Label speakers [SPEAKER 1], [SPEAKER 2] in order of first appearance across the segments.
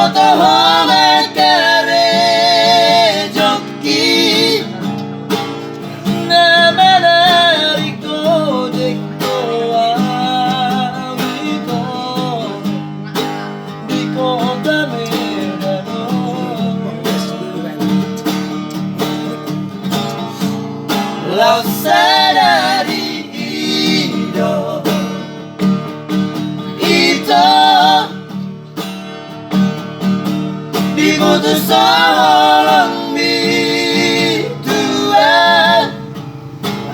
[SPEAKER 1] Bimoto homakare joki Namanari kodeko awito Diko dame dano Lau sadari ido Ito Bimoto solong bituan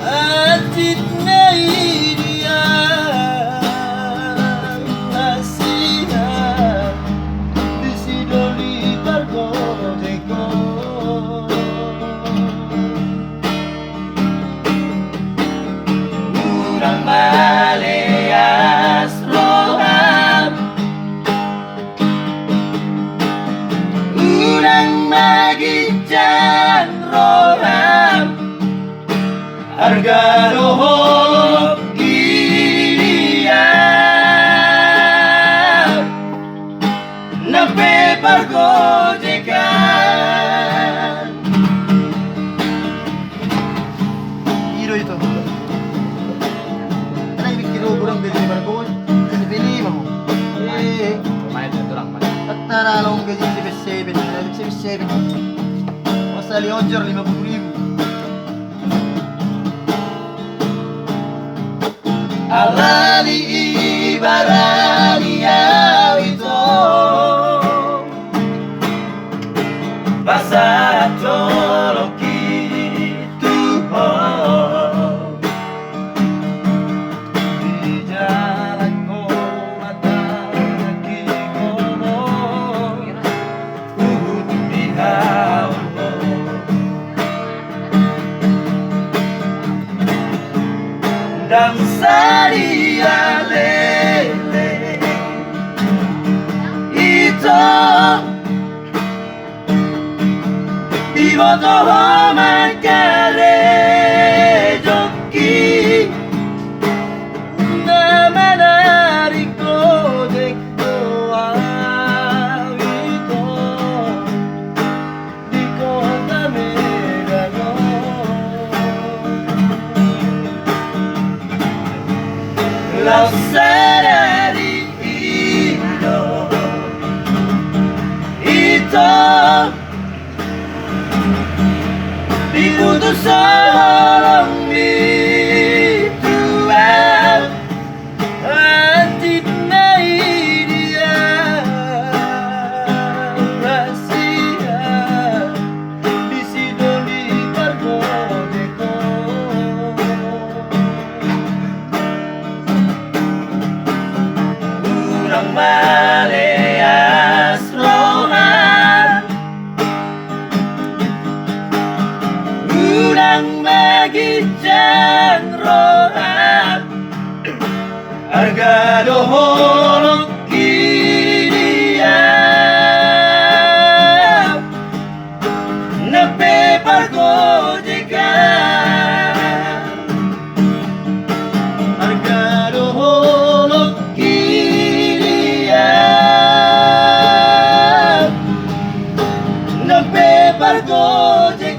[SPEAKER 1] Atit na irian Nasihan Disidoli tarkodeko Urang maleas roham Urang magijang roham Harga dohok irian Nape pargojekan
[SPEAKER 2] Hiro itu. Karena ini kilo kurang dari 5 ratus. Kasi bili mo.
[SPEAKER 3] Lumayan na ito lang man.
[SPEAKER 2] At naralong gaji si Bes 7. Basta Leonger 50,000.
[SPEAKER 1] Alani ibarani awito Basa toloki tuho Di jalan ko mataki kono Uhud di haul mo Dan saria lele Ito Bimoto homakare joki Namanari kodeko awito Diko dame dano Lau sadari ido Ito Bimoto solong bituan Atit na irian Rasihan Disidoli tarkodeko Urang maleas rohan Urang magijang rohan Harga dohok irian Nape pargojekan Harga dohok irian Nape pargojekan